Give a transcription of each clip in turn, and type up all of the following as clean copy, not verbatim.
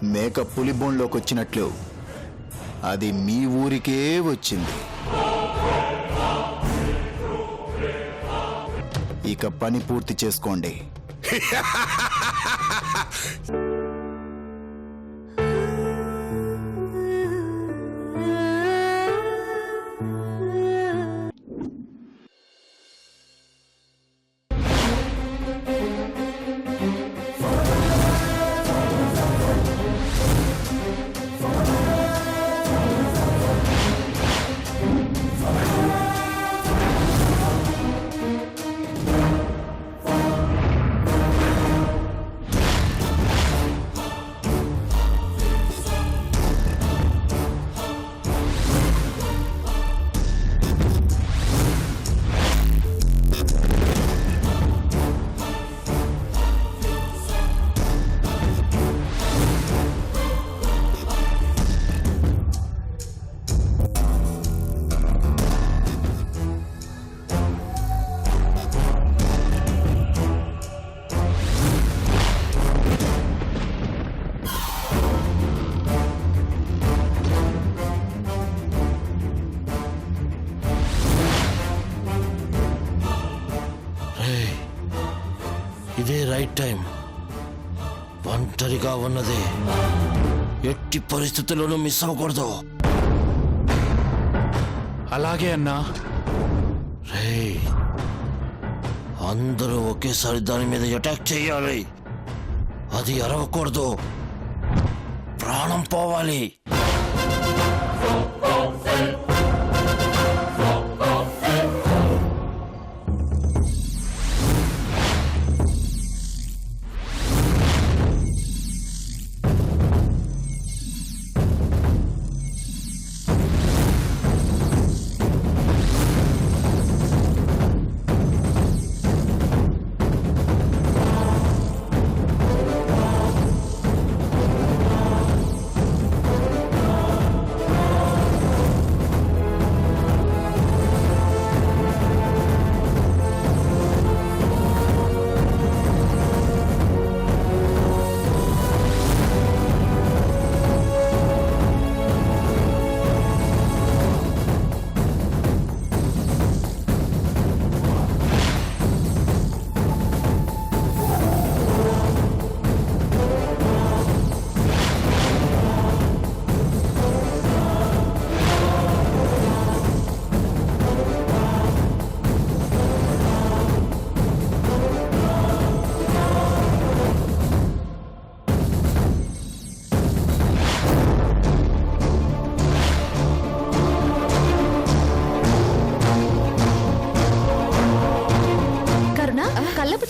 మేక పులి బోన్లోకి వచ్చినట్లు అది మీ ఊరికే వచ్చింది. ఇక పని పూర్తి చేసుకోండి. ఇదే రైట్ టైం. ఒంటరిగా ఉన్నది ఎట్టి పరిస్థితుల్లోనూ మిస్ అవ్వకూడదు. అలాగే అన్నా. రేయ్, అందరూ ఒకేసారి దాని మీద అటాక్ చేయాలి. అది అరవకూడదు, ప్రాణం పోవాలి.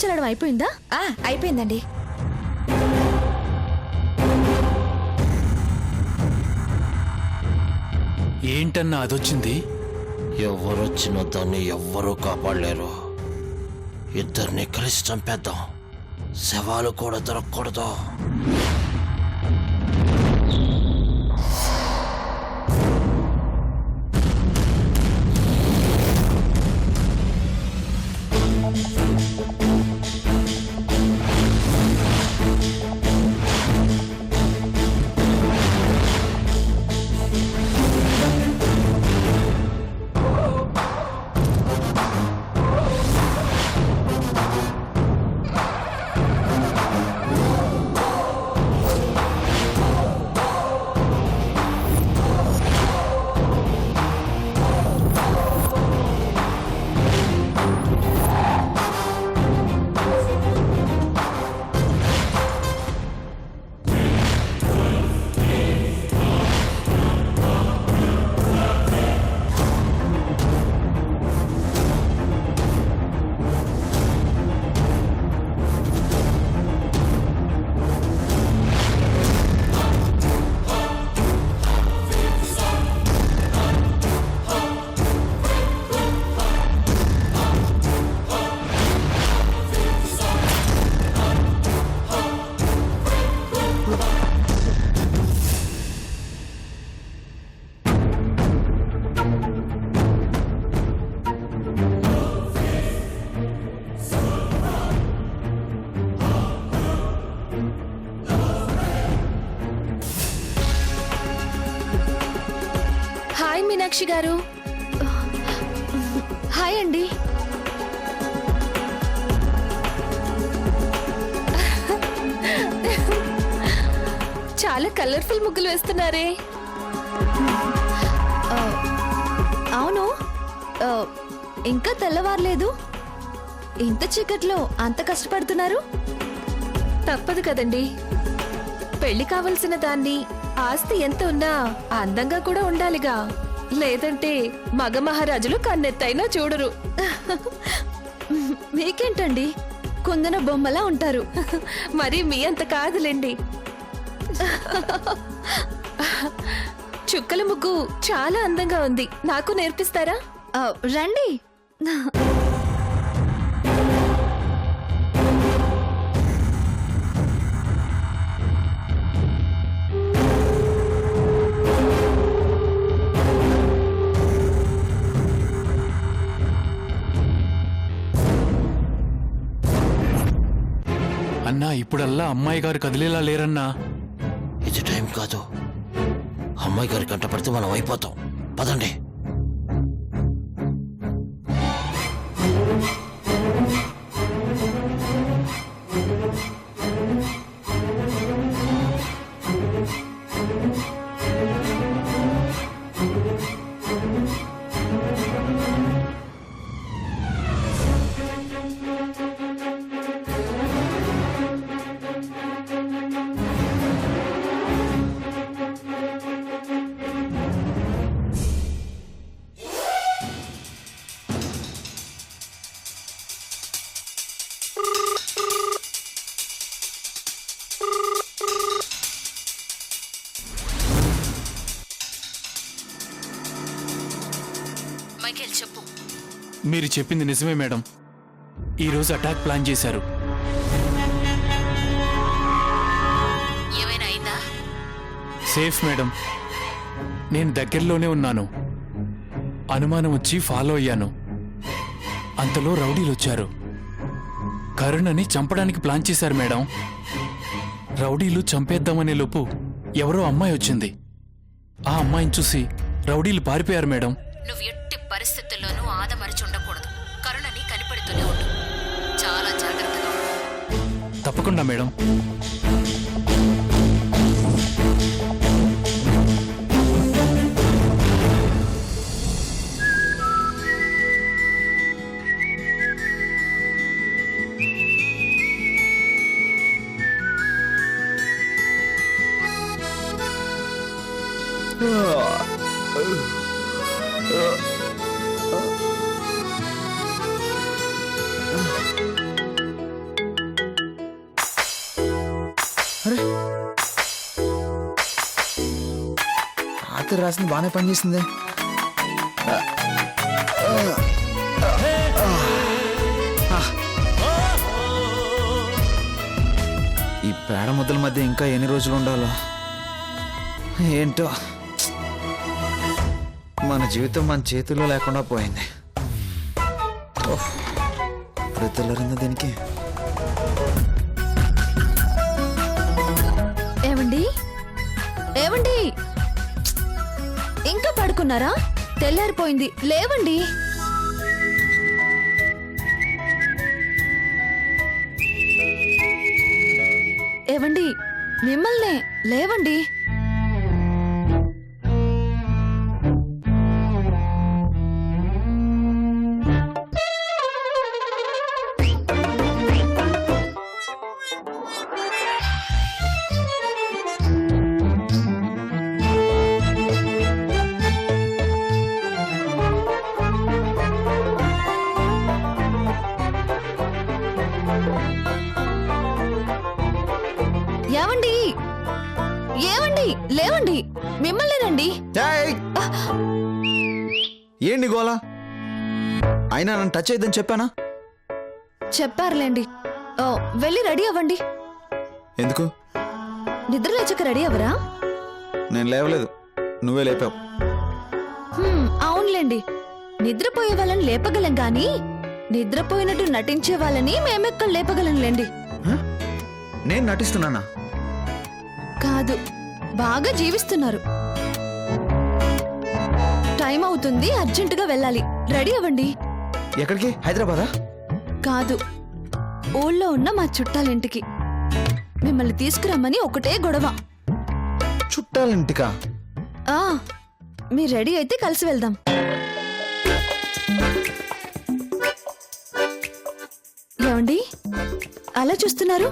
చల్లడం అయిపోయిందా? అయిపోయిందండి. ఏంటన్నా అదొచ్చింది? ఎవరొచ్చినా దాన్ని ఎవ్వరూ కాపాడలేరు. ఇద్దరిని కలిసి చంపేద్దాం, శవాలు కూడా దొరకకూడదు. మార్నింగ్ మీనాక్షి గారు. హాయ్ అండి. చాలా కలర్ఫుల్ ముగ్గులు వేస్తున్నారే. అవును, ఇంకా తెల్లవారలేదు. ఇంత చీకట్లో అంత కష్టపడుతున్నారు? తప్పదు కదండి, పెళ్లి కావలసిన దాన్ని ఆస్తి ఎంత ఉన్నా అందంగా కూడా ఉండాలిగా. లేదంటే మగ మహారాజులు కన్నెత్తైనా చూడరు. మీకేంటండి, కుందన బొమ్మలా ఉంటారు. మరి మీ అంత కాదులేండి. చుక్కల ముగ్గు చాలా అందంగా ఉంది, నాకు నేర్పిస్తారా? రండి. అన్నా, ఇప్పుడల్లా అమ్మాయి గారు కదిలేలా లేరన్నా. ఇది టైం కాదు. అమ్మాయి గారి కంట పడితే మనం అయిపోతాం. పదండి. చెప్పు. మీరు చెప్పింది నిజమే మేడం. ఈరోజు అటాక్ ప్లాన్ చేశారు. ఏమైనా అయిందా? Safe madam. నేను దగ్గరలోనే ఉన్నాను. అనుమానం వచ్చి ఫాలో అయ్యాను. అంతలో రౌడీలు వచ్చారు. కరుణని చంపడానికి ప్లాన్ చేశారు మేడం. రౌడీలు చంపేద్దామనే లోపు ఎవరో అమ్మాయి వచ్చింది. ఆ అమ్మాయిని చూసి రౌడీలు పారిపోయారు మేడం. నువ్వు ఎట్టి పరిస్థితుల్లోనూ ఆదమరిచి ఉండకూడదు. కరుణని కనిపెడుతూనే ఉండు. చాలా జాగ్రత్తగా ఉండు. తప్పకుండా మేడం. రాత్రి రాసింది బాగానే పనిచేసింది. ఈ పేడ ముద్దల మధ్య ఇంకా ఎన్ని రోజులు ఉండాలో ఏంటో. మన జీవితం మన చేతుల్లో లేకుండా పోయింది. ఇప్పుడు తెల్లరిందా దీనికి? ఏమండి, ఏమండి, ఇంకా పడుకున్నారా? తెల్లారిపోయింది, లేవండి. ఏవండి, మిమ్మల్నే, లేవండి. ఏవండి, ఏవండి, లేవండి, మిమ్మల్నేనండి. ఏంటి గోలా? అయినా నన్ను టచ్ అయ్యిద్దని చెప్పానా? చెప్పారులేండి. వెళ్ళి రెడీ అవ్వండి. ఎందుకు? నిద్ర లేచక రెడీ అవ్వరా? నేను లేవలేదు, నువ్వే లేపావు. అవునులేండి, నిద్రపోయే వాళ్ళని లేపగలం గాని నిద్రపోయినట్టు నటించే వాళ్ళని మేమెక్కడ లేపగలంలేండి. నేను నటిస్తున్నానా? కాదు, బాగా జీవిస్తున్నారు. టైం అవుతుంది, అర్జెంటుగా వెళ్ళాలి. రెడీ అవ్వండి. ఎక్కడికి? హైదరాబాదా? కాదు, ఊళ్ళో ఉన్న మా చుట్టాలింటికి. మిమ్మల్ని తీసుకురమ్మని ఒకటే గొడవ. చుట్టాలింటికా? ఆ, మీరు రెడీ అయితే కలిసి వెళ్దాం. ఏమండి అలా చూస్తున్నారు?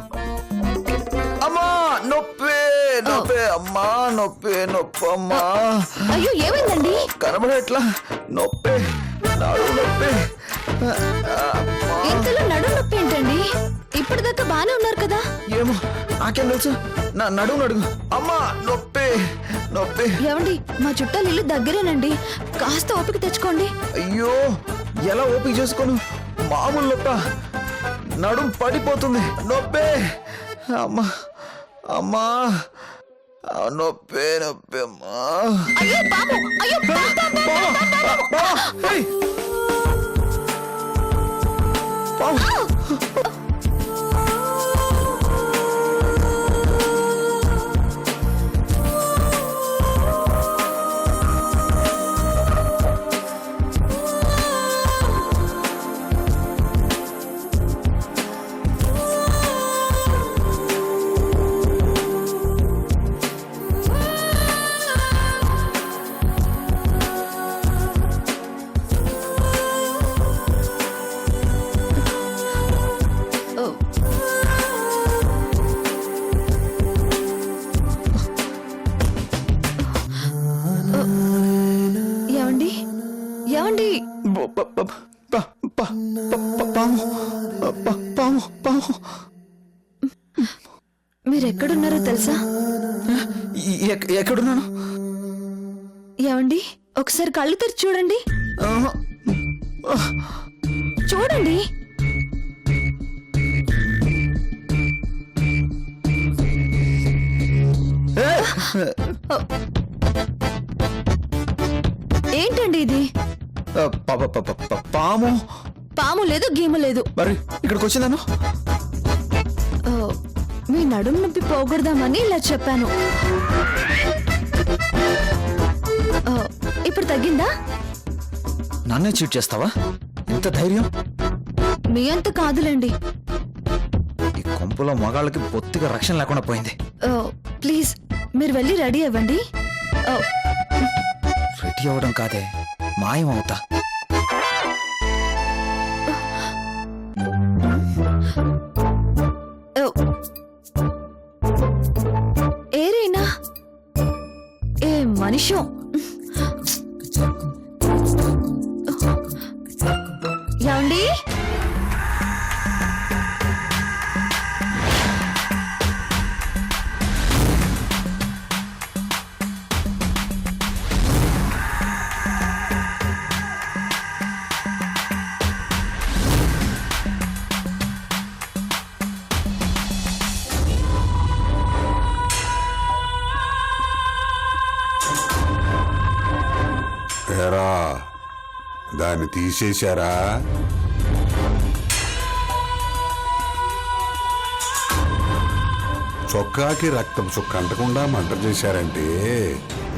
అమ్మా నొప్పి నొప్పి, అమ్మా నొప్పి నొప్పి, అమ్మా. అయ్యో ఏమైందండి? కనబడట్లా, నొప్పి, నడుము నొప్పి. ఇంతలో నడుము నొప్పి ఏంటండి? ఇప్పటిదాకా బానే ఉన్నారు కదా. ఏమో నాకేం తెలుసు, నా నడుము నడుగు. అమ్మా నొప్పి నొప్పి. ఏమండి మా చుట్టాలు ఇల్లు దగ్గరేనండి, కాస్త ఓపిక తెచ్చుకోండి. అయ్యో ఎలా ఓపిక చేసుకోను, మామూలు నొప్ప, నడుము పడిపోతుంది, నొప్పి. అమ్మా అమ్మా, నొప్పి నొప్పి, అమ్మా. అయ్యో పాము, అయ్యో ఏయ్! పాము. ఏమండి ఏమండి పాము పాము పాము. మీరెక్కడున్నారో తెలుసా? ఎక్కడున్నాను? ఏమండి ఒకసారి కళ్ళు తెరిచి చూడండి. ఆహా. చూడండి. ఏంటండి ఇది? పాము. పాము లేదు, గీము లేదు. మరి ఇక్కడికి వచ్చిందాను. ఓ, మీ నడుము నొప్పి పోకూడదామని ఇలా చెప్పాను. ఓ, ఇప్పుడు తగ్గిందా? నన్నే చీట్ చేస్తావా? ఇంత ధైర్యం? మీ అంత కాదులేండి. ఈ కొంపులో మగాళ్ళకి బొత్తిగా రక్షణ లేకుండా పోయింది. ఓ, ప్లీజ్ మీరు వెళ్ళి రెడీ అవ్వండి. ఓ, రెడీ అవ్వడం కాదే, మాయం అవుతా. ఓ, ఏరేనా ఏ మనిషో. ఏమండి? ఏరా దాన్ని తీసేశారా? చొక్కాకి రక్తం చుక్క అంటకుండా మంట చేశారంటే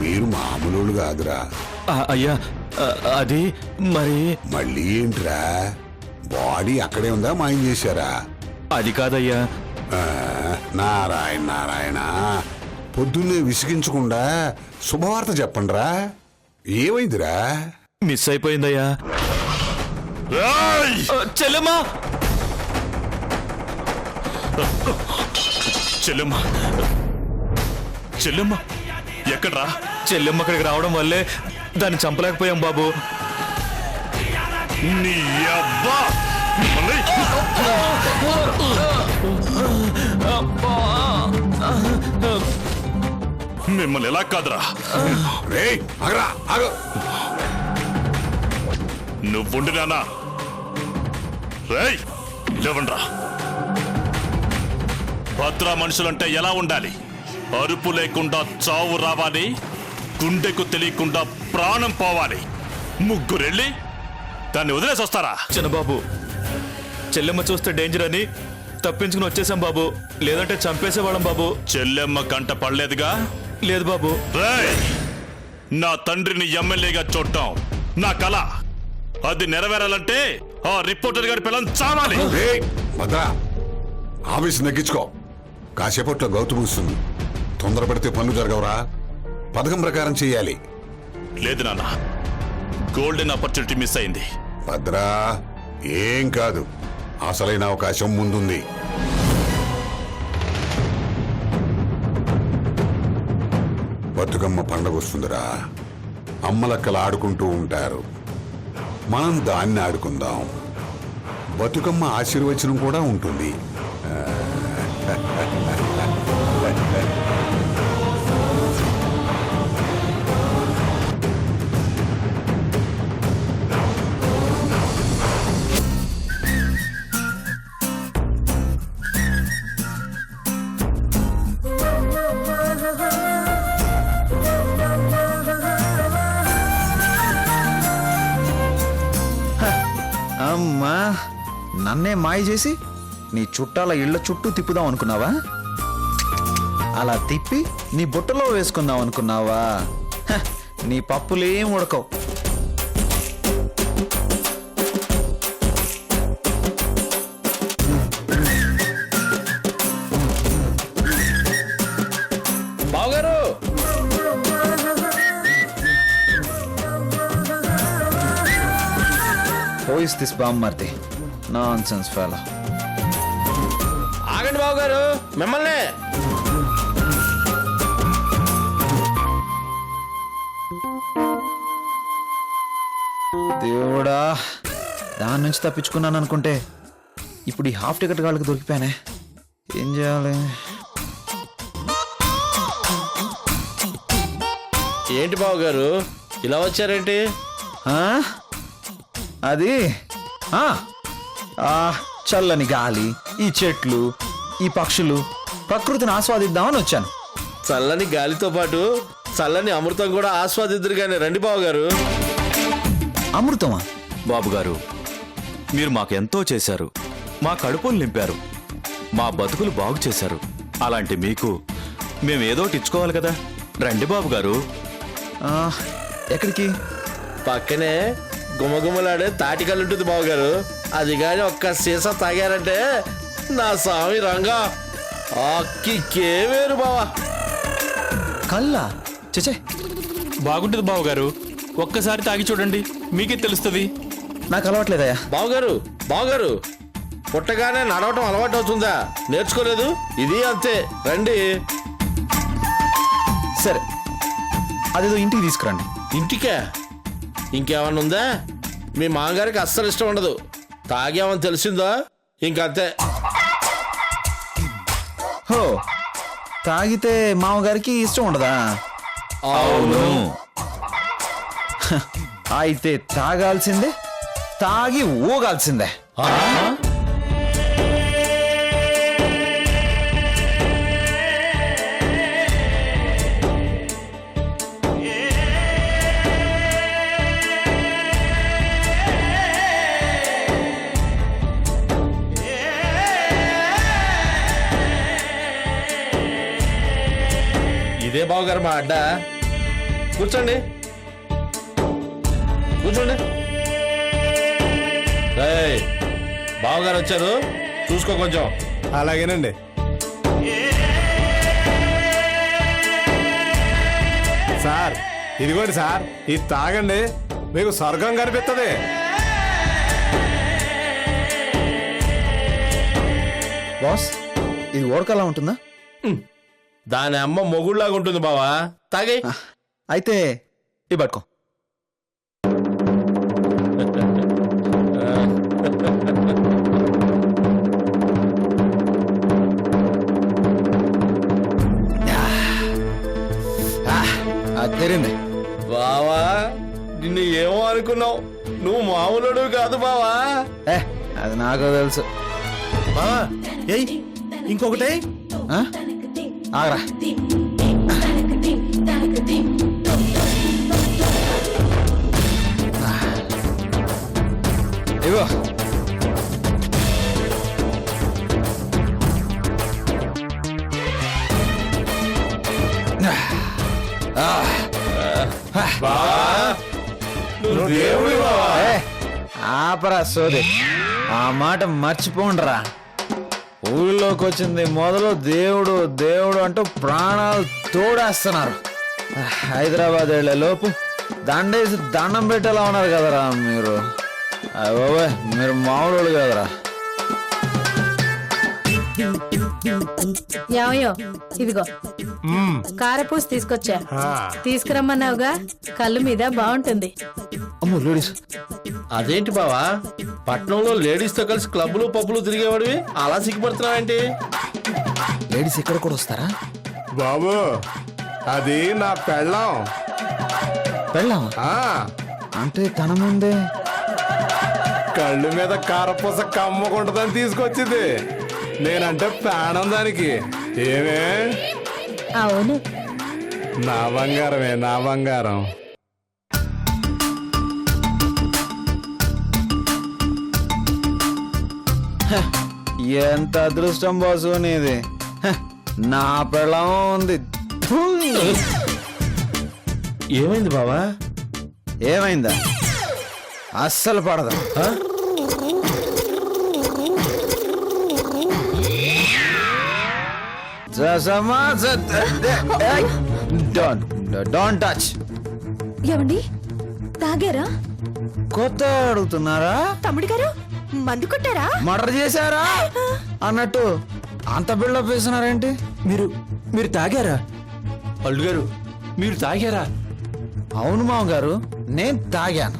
మీరు మామూలు కాదురా. అయ్యా అది మరి మళ్ళీ ఏంట్రా, బాడీ అక్కడే ఉందా మాయం చేశారా? అది కాదయ్యా. ఆ, నారాయణ నారాయణ, పొద్దున్నే విసిగించకుండా శుభవార్త చెప్పండిరా. ఏమైందిరా? మిస్ అయిపోయిందయ్యా. చెల్లెమ్మా, చెల్లెమ్మా, చెల్లెమ్మ ఎక్కడ్రా? చెల్లెమ్మ అక్కడికి రావడం వల్లే దాన్ని చంపలేకపోయాం బాబు. నీ అబ్బా! మిమ్మల్ని ఎలా కాదురా. రేయ్ ఆగరా, ఆగు. నువ్వుండి నానా. రేయ్ లేవండ్రా. భద్రా మనుషులంటే ఎలా ఉండాలి? అరుపు లేకుండా చావు రావాలి, గుండెకు తెలియకుండా ప్రాణం పోవాలి. ముగ్గురెళ్ళి దాన్ని వదిలేసి వస్తారా? చిన్నబాబు, చెల్లెమ్మ చూస్తే డేంజర్ అని తప్పించుకుని వచ్చేసాం బాబు, లేదంటే చంపేసేవాళ్ళం బాబు. చెల్లెమ్మ కంట పడలేదుగా? లేదు బాబు. రేయ్ నా తండ్రిని ఎమ్మెల్యేగా చూడటం నా కల. అది నెరవేరాలంటే ఆ రిపోర్టర్ గారి పిల్లలు చావాలి. భద్రా, ఆవేశం తగ్గించుకో. కాసేపట్లో గౌతమి వస్తుంది. తొందరపడితే పనులు జరగవురా. పథకం ప్రకారం చెయ్యాలి. లేదు నాన్న, గోల్డెన్ ఆపర్చునిటీ మిస్ అయింది. భద్రా, ఏం కాదు. అసలైన అవకాశం ముందుంది. బతుకమ్మ పండగ వస్తుందిరా. అమ్మలక్కలు ఆడుకుంటూ ఉంటారు. మనం దాన్ని ఆడుకుందాం. బతుకమ్మ ఆశీర్వచనం కూడా ఉంటుంది. అమ్మా, నన్నే మాయ చేసి నీ చుట్టాల ఇళ్ల చుట్టూ తిప్పుదాం అనుకున్నావా? అలా తిప్పి నీ బుట్టలో వేసుకుందాం అనుకున్నావా? హ, నీ పప్పులేం ఉడకవు. బావగారు, Who is this బామ్మర్ది? Nonsense fellow. ఆగండి బావగారు, మిమ్మల్ని. దేవుడా, దాని నుంచి తప్పించుకున్నాను అనుకుంటే ఇప్పుడు ఈ హాఫ్ టికెట్ వాళ్ళకి దొరికిపోయానే. ఏం చేయాలి? ఏంటి బావగారు ఇలా వచ్చారేంటి? ఆ? అది ఆ ఆ చల్లని గాలి, ఈ చెట్లు, ఈ పక్షులు, ప్రకృతిని ఆస్వాదిద్దామని వచ్చాను. చల్లని గాలితో పాటు చల్లని అమృతం కూడా ఆస్వాదిద్దరు కానీ రండి బావగారు. అమృతమా? బాబుగారు, మీరు మాకెంతో చేశారు. మా కడుపులు నింపారు. మా బతుకులు బాగు చేశారు. అలాంటి మీకు మేమేదోటి ఇచ్చుకోవాలి కదా. రండి బాబుగారు. ఆ, ఎక్కడికి? పక్కనే గుమగుమలాడే తాటికల్లుంటుంది బావగారు. అది కానీ ఒక్క సీసా తాగారంటే నా స్వామి రంగా అక్కికే వేరు బావా. కల్లా? చచ్చే, బాగుంటుంది బావగారు. ఒక్కసారి తాగి చూడండి, మీకే తెలుస్తుంది. నాకు అలవాట్లేదయ్యా. బావగారు, బావగారు, పుట్టగానే నడవటం అలవాటు అవుతుందా? నేర్చుకోలేదు? ఇది అంతే. రండి. సరే, అదేదో ఇంటికి తీసుకురండి. ఇంటికే? ఇంకేమన్నా ఉందా? మీ మామగారికి అస్సలు ఇష్టం ఉండదు. తాగామని తెలిసిందో ఇంకంతే. హో, తాగితే మామగారికి ఇష్టం ఉండదా? అవును. అయితే తాగాల్సిందే, తాగి ఊగాల్సిందే. ఇదే బావగారు మా అడ్డ. కూర్చోండి, కూర్చోండి. ఏయ్, బావగారు వచ్చారు, చూసుకో కొంచెం. అలాగేనండి. సార్, ఇదిగోండి సార్, ఇది తాగండి, మీకు స్వర్గం కనిపిస్తుంది. బాస్, ఇది ఓడకలా ఉంటుందా? దాని అమ్మ మొగుళ్ళలాగా ఉంటుంది బావా. తాగే. అయితే ఇవి పట్టుకో. అద్దరింది. బావా, నిన్ను ఏమో అనుకున్నావు, నువ్వు మామూలుడు కాదు బావా. అది నాకు తెలుసు. బావా, ఏయ్ ఇంకొకటి. ఆగరా. ఇగో, ఏ, ఆపరా సోది, ఆ మాట మర్చిపోండ్రా. ఊళ్ళోకి వచ్చింది మొదలు దేవుడు దేవుడు అంటూ ప్రాణాలు తోడేస్తున్నారు. హైదరాబాద్ వెళ్ళే లోపు దండేసి దండం పెట్టేలా ఉన్నారు కదరా మీరు. బాబాయ్ మీరు మామూలు కదరా. ఏమయ్యో ఇదిగో కారపూస తీసుకొచ్చా, తీసుకురమ్మన్నావుగా, కళ్ళు మీద బాగుంటుంది. అమ్మో లేడీస్, అదేంటి బావా, పట్నంలో లేడీస్ తో కలిసి క్లబ్లు పబ్బులు తిరిగేవాడివి అలా సిగ్గుపడుతున్నావేంటి? లేడీస్ ఇక్కడ కూడా వస్తారా? బాబు అది నా పెళ్ళం. పెళ్ళామా? ఆ, అంటే తన ముందే కళ్ళు మీద కారపూస కమ్మకుంటుందని తీసుకొచ్చింది. నేనంటే ప్రాణం దానికి. ఏమే అవును, నా బంగారమే, నా బంగారం. ఎంత అదృష్టం బాసు నీది. హ, నా పెళ్ళం ఉంది. ఫు! ఏమైంది బావా? ఏమైందా? అస్సలు పడదా. Don't touch. ఏమండి తాగారా? కొత్త అడుగుతున్నారా? తమ్ముడు గారు మందు కొట్టారా? మర్డర్ చేశారా అన్నట్టు అంత బిల్డప్ వేస్తున్నారేంటి? మీరు తాగారా? అల్లుడు గారు మీరు తాగారా? అవును మామగారు, నేను తాగాను.